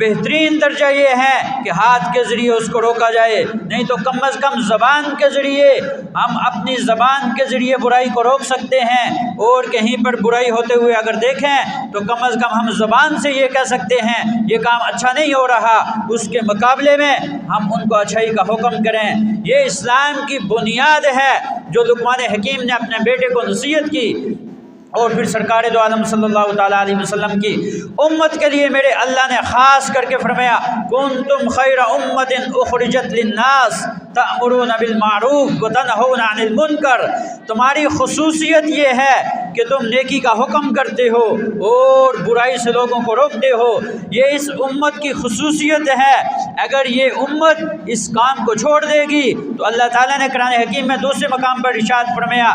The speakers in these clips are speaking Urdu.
بہترین درجہ یہ ہے کہ ہاتھ کے ذریعے اس کو روکا جائے، نہیں تو کم از کم زبان کے ذریعے ہم اپنی زبان کے ذریعے برائی کو روک سکتے ہیں، اور کہیں پر برائی ہوتے ہوئے اگر دیکھیں تو کم از کم ہم زبان سے یہ کہہ سکتے ہیں یہ کام اچھا نہیں ہو رہا، اس کے مقابلے میں ہم ان کو اچھائی کا حکم کریں۔ یہ اسلام کی بنیاد ہے جو لقمان حکیم نے اپنے بیٹے کو نصیحت کی، اور پھر سرکار دو عالم صلی اللہ تعالیٰ علیہ وسلم کی امت کے لیے میرے اللہ نے خاص کر کے فرمایا کنتم خیر امت اخرجت للناس تأمرون بالمعروف وتنہون عن المنکر، تمہاری خصوصیت یہ ہے کہ تم نیکی کا حکم کرتے ہو اور برائی سے لوگوں کو روکتے ہو، یہ اس امت کی خصوصیت ہے۔ اگر یہ امت اس کام کو چھوڑ دے گی تو اللہ تعالیٰ نے قرآن حکیم میں دوسرے مقام پر ارشاد فرمایا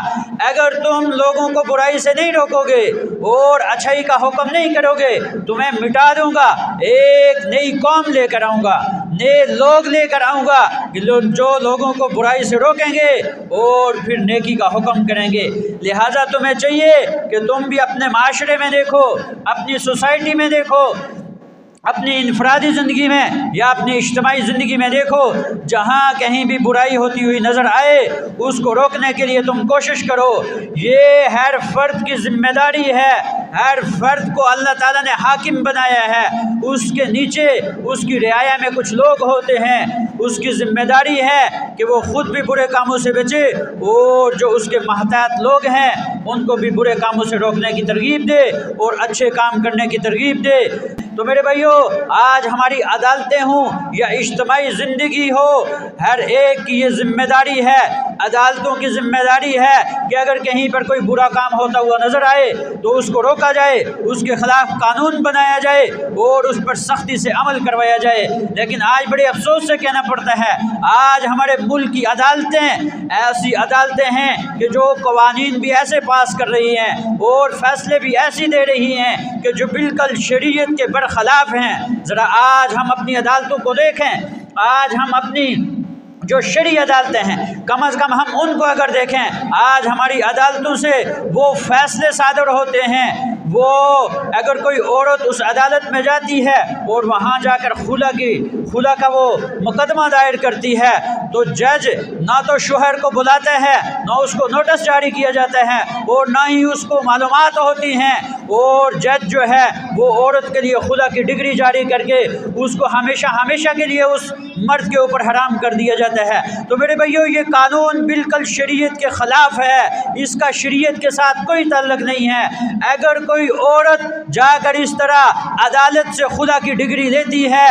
اگر تم لوگوں کو برائی سے نہیں روکو گے اور اچھائی کا حکم نہیں کرو گے تمہیں مٹا دوں گا، ایک نئی قوم لے کر آؤں گا، نئے لوگ لے کر آؤں گا جو لوگوں کو برائی سے روکیں گے اور پھر نیکی کا حکم کریں گے۔ لہٰذا تمہیں چاہیے کہ تم بھی اپنے معاشرے میں دیکھو، اپنی سوسائٹی میں دیکھو، اپنی انفرادی زندگی میں یا اپنی اجتماعی زندگی میں دیکھو، جہاں کہیں بھی برائی ہوتی ہوئی نظر آئے اس کو روکنے کے لیے تم کوشش کرو۔ یہ ہر فرد کی ذمہ داری ہے، ہر فرد کو اللہ تعالیٰ نے حاکم بنایا ہے، اس کے نیچے اس کی رعایا میں کچھ لوگ ہوتے ہیں، اس کی ذمہ داری ہے کہ وہ خود بھی برے کاموں سے بچے اور جو اس کے محتاط لوگ ہیں ان کو بھی برے کاموں سے روکنے کی ترغیب دے اور اچھے کام کرنے کی ترغیب دے۔ تو میرے بھائیو، آج ہماری عدالتیں ہوں یا اجتماعی زندگی ہو، ہر ایک کی یہ ذمہ داری ہے، عدالتوں کی ذمہ داری ہے کہ اگر کہیں پر کوئی برا کام ہوتا ہوا نظر آئے تو اس کو روکا جائے، اس کے خلاف قانون بنایا جائے اور اس پر سختی سے عمل کروایا جائے۔ لیکن آج بڑے افسوس سے کہنا پڑتا ہے آج ہمارے ملک کی عدالتیں ایسی عدالتیں ہیں کہ جو قوانین بھی ایسے پاس کر رہی ہیں اور فیصلے بھی ایسی دے رہی ہیں کہ جو بالکل شریعت کے برخلاف ہیں۔ ذرا آج ہم اپنی عدالتوں کو دیکھیں، آج ہم اپنی جو شرعی عدالتیں ہیں کم از کم ہم ان کو اگر دیکھیں، آج ہماری عدالتوں سے وہ فیصلے صادر ہوتے ہیں، وہ اگر کوئی عورت اس عدالت میں جاتی ہے اور وہاں جا کر خلا کا وہ مقدمہ دائر کرتی ہے تو جج نہ تو شوہر کو بلاتا ہے، نہ اس کو نوٹس جاری کیا جاتا ہے اور نہ ہی اس کو معلومات ہوتی ہیں، اور جج جو ہے وہ عورت کے لیے خلا کی ڈگری جاری کر کے اس کو ہمیشہ کے لیے اس مرد کے اوپر حرام کر دیا جاتا ہے۔ تو میرے بھائیو، یہ قانون بالکل شریعت کے خلاف ہے، اس کا شریعت کے ساتھ کوئی تعلق نہیں ہے۔ اگر کوئی عورت جا کر اس طرح عدالت سے خلا کی ڈگری لیتی ہے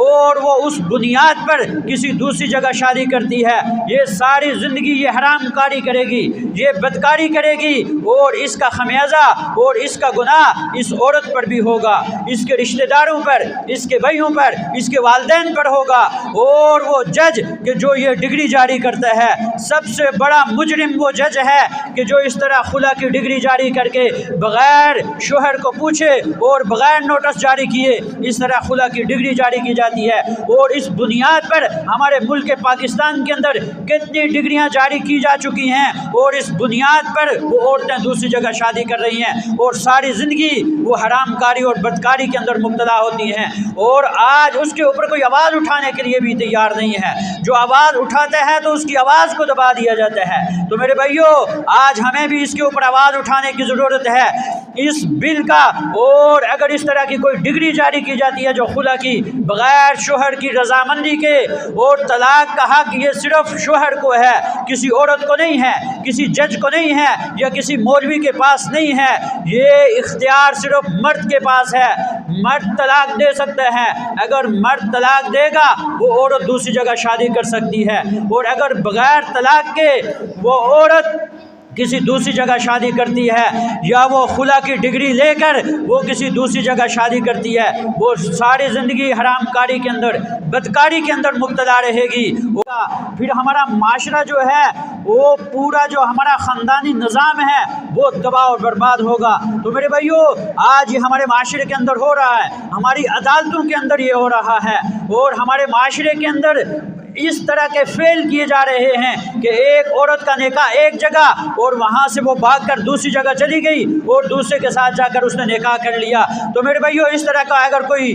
اور وہ اس بنیاد پر کسی دوسری جگہ شادی کرتی ہے، یہ ساری زندگی یہ حرام کاری کرے گی، یہ بدکاری کرے گی، اور اس کا خمیازہ اور اس کا گناہ اس عورت پر بھی ہوگا، اس کے رشتہ داروں پر، اس کے بھائیوں پر، اس کے والدین پر ہوگا۔ اور وہ جج کہ جو یہ ڈگری جاری کرتا ہے، سب سے بڑا مجرم وہ جج ہے کہ جو اس طرح خلا کی ڈگری جاری کر کے بغیر شوہر کو پوچھے اور بغیر نوٹس جاری کیے اس طرح خلا کی ڈگری جاری کی جاتی ہے۔ اور اس بنیاد پر ہمارے ملک پاکستان کے اندر کتنی ڈگریاں جاری کی جا چکی ہیں، اور اس بنیاد پر وہ عورتیں دوسری جگہ شادی کر رہی ہیں اور ساری زندگی وہ حرام کاری اور بدکاری کے اندر مبتلا ہوتی ہیں، اور آج اس کے اوپر کوئی آواز اٹھانے کے لیے بھی تیار نہیں ہے۔ جو آواز اٹھاتا ہے تو اس کی آواز کو دبا دیا جاتا ہے۔ تو میرے بھائیو، آج ہمیں بھی اس کے اوپر آواز اٹھانے کی ضرورت ہے اس بل کا، اور اگر اس طرح کی کوئی ڈگری جاری کی جاتی ہے جو خلا کی بغیر شوہر کی رضامندی کے، اور طلاق کا حق یہ صرف شوہر کو ہے، کسی عورت کو نہیں ہے، کسی جج کو نہیں ہے، یا کسی مولوی کے پاس نہیں ہے، یہ اختیار صرف مرد کے پاس ہے۔ مرد طلاق دے سکتا ہے، اگر مرد طلاق دے گا وہ عورت دوسری جگہ شادی کر سکتی ہے، اور اگر بغیر طلاق کے وہ عورت کسی دوسری جگہ شادی کرتی ہے یا وہ خلا کی ڈگری لے کر وہ کسی دوسری جگہ شادی کرتی ہے، وہ ساری زندگی حرام کاری کے اندر، بدکاری کے اندر مبتلا رہے گی۔ پھر ہمارا معاشرہ جو ہے وہ پورا جو ہمارا خاندانی نظام ہے وہ تباہ اور برباد ہوگا۔ تو میرے بھائیو، آج یہ ہمارے معاشرے کے اندر ہو رہا ہے، ہماری عدالتوں کے اندر یہ ہو رہا ہے، اور ہمارے معاشرے کے اندر اس طرح کے فعل کیے جا رہے ہیں کہ ایک عورت کا نکاح ایک جگہ اور وہاں سے وہ بھاگ کر دوسری جگہ چلی گئی اور دوسرے کے ساتھ جا کر اس نے نکاح کر لیا۔ تو میرے بھائیو، اس طرح کا اگر کوئی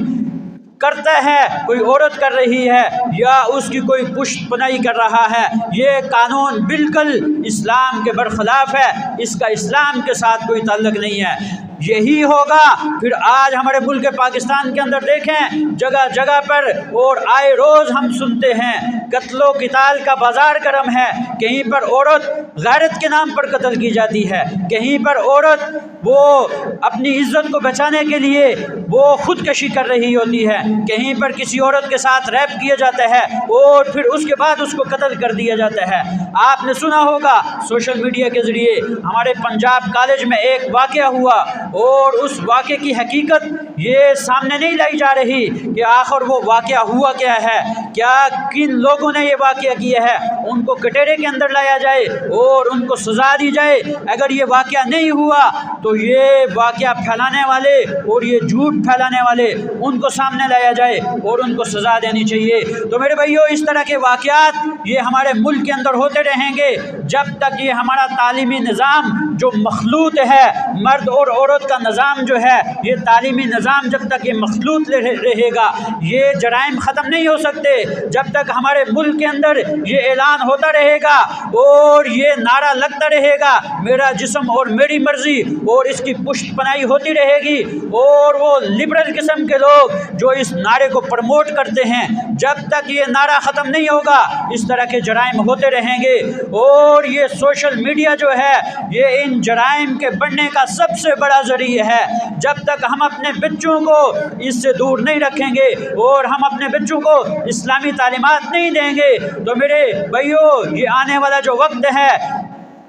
کرتا ہے، کوئی عورت کر رہی ہے یا اس کی کوئی پشت پناہی کر رہا ہے، یہ قانون بالکل اسلام کے برخلاف ہے، اس کا اسلام کے ساتھ کوئی تعلق نہیں ہے۔ یہی ہوگا پھر آج ہمارے ملک پاکستان کے اندر دیکھیں جگہ جگہ پر اور آئے روز ہم سنتے ہیں قتل و قتال کا بازار گرم ہے، کہیں پر عورت غیرت کے نام پر قتل کی جاتی ہے، کہیں پر عورت وہ اپنی عزت کو بچانے کے لیے وہ خودکشی کر رہی ہوتی ہے، کہیں پر کسی عورت کے ساتھ ریپ کیا جاتا ہے اور پھر اس کے بعد اس کو قتل کر دیا جاتا ہے۔ آپ نے سنا ہوگا سوشل میڈیا کے ذریعے ہمارے پنجاب کالج میں ایک واقعہ ہوا اور اس واقعے کی حقیقت یہ سامنے نہیں لائی جا رہی کہ آخر وہ واقعہ ہوا کیا ہے، کیا کن لوگوں نے یہ واقعہ کیا ہے، ان کو کٹہرے کے اندر لایا جائے اور ان کو سزا دی جائے۔ اگر یہ واقعہ نہیں ہوا تو یہ واقعہ پھیلانے والے اور یہ جھوٹ پھیلانے والے ان کو سامنے لایا جائے اور ان کو سزا دینی چاہیے۔ تو میرے بھائیو، اس طرح کے واقعات یہ ہمارے ملک کے اندر ہوتے رہیں گے جب تک یہ ہمارا تعلیمی نظام جو مخلوط ہے، مرد اور عورت کا نظام جو ہے، یہ تعلیمی نظام جب تک یہ مخلوط رہے گا، یہ جرائم ختم نہیں ہو سکتے جب تک ہمارے ملک کے اندر یہ اعلان ہوتا رہے گا اور یہ نعرہ لگتا رہے گا میرا جسم اور میری مرضی، اور اس کی پشت پناہی ہوتی رہے گی اور وہ لبرل قسم کے لوگ جو اس نعرے کو پروموٹ کرتے ہیں، جب تک یہ نعرہ ختم نہیں ہوگا اس طرح کے جرائم ہوتے رہیں گے۔ اور یہ سوشل میڈیا جو ہے یہ ان جرائم کے بڑھنے کا سب سے بڑا ذریعہ ہے۔ جب تک ہم اپنے بچوں کو اس سے دور نہیں رکھیں گے اور ہم اپنے بچوں کو اسلامی تعلیمات نہیں دیں گے تو میرے بھائیو، یہ آنے والا جو وقت ہے،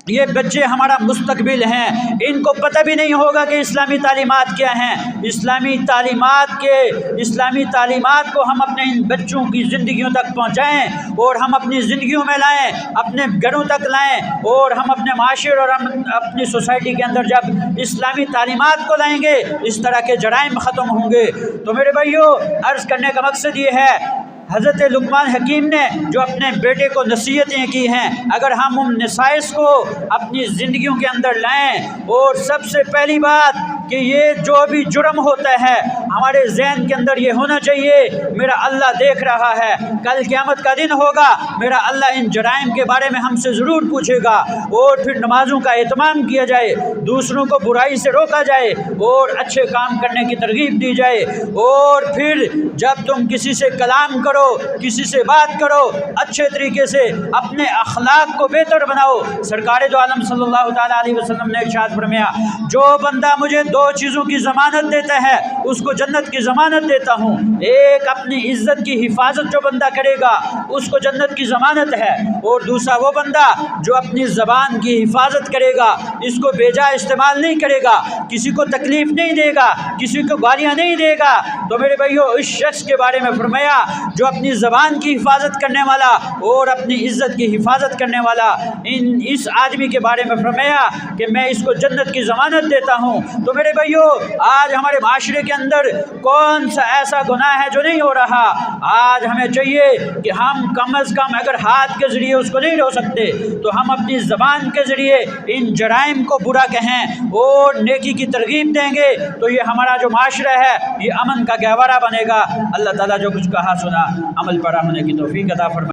یہ بچے ہمارا مستقبل ہیں، ان کو پتہ بھی نہیں ہوگا کہ اسلامی تعلیمات کیا ہیں۔ اسلامی تعلیمات کو ہم اپنے ان بچوں کی زندگیوں تک پہنچائیں اور ہم اپنی زندگیوں میں لائیں، اپنے گھروں تک لائیں، اور ہم اپنے معاشرے اور ہم اپنی سوسائٹی کے اندر جب اسلامی تعلیمات کو لائیں گے اس طرح کے جرائم ختم ہوں گے۔ تو میرے بھائیو، عرض کرنے کا مقصد یہ ہے، حضرت لقمان حکیم نے جو اپنے بیٹے کو نصیحتیں کی ہیں، اگر ہم ان نصائص کو اپنی زندگیوں کے اندر لائیں، اور سب سے پہلی بات کہ یہ جو بھی جرم ہوتا ہے ہمارے ذہن کے اندر یہ ہونا چاہیے میرا اللہ دیکھ رہا ہے، کل قیامت کا دن ہوگا، میرا اللہ ان جرائم کے بارے میں ہم سے ضرور پوچھے گا، اور پھر نمازوں کا اہتمام کیا جائے، دوسروں کو برائی سے روکا جائے اور اچھے کام کرنے کی ترغیب دی جائے۔ اور پھر جب تم کسی سے کلام کرو، کسی سے بات کرو، اچھے طریقے سے اپنے اخلاق کو بہتر بناؤ۔ سرکار دو عالم صلی اللہ تعالیٰ علیہ وسلم نے ارشاد فرمایا، جو بندہ مجھے دو چیزوں کی ضمانت دیتا ہے اس کو جنت کی ضمانت دیتا ہوں۔ ایک، اپنی عزت کی حفاظت جو بندہ کرے گا اس کو جنت کی ضمانت ہے، اور دوسرا وہ بندہ جو اپنی زبان کی حفاظت کرے گا، اس کو بے جا استعمال نہیں کرے گا، کسی کو تکلیف نہیں دے گا، کسی کو گالیاں نہیں دے گا، تو میرے بھائیو اس شخص کے بارے میں فرمایا جو اپنی زبان کی حفاظت کرنے والا اور اپنی عزت کی حفاظت کرنے والا، اس آدمی کے بارے میں فرمایا کہ میں اس کو جنت کی ضمانت دیتا ہوں۔ تو میرے بھائیو، آج ہمارے معاشرے کے اندر کون سا ایسا گناہ ہے جو نہیں ہو رہا؟ آج ہمیں چاہیے کہ ہم کم از کم اگر ہاتھ کے ذریعے اس کو نہیں رو سکتے تو ہم اپنی زبان کے ذریعے ان جرائم کو برا کہیں اور نیکی کی ترغیب دیں گے تو یہ ہمارا جو معاشرہ ہے یہ امن کا گہوارہ بنے گا۔ اللہ تعالیٰ جو کچھ کہا سنا عمل پر آنے کی توفیق عطا فرمائے۔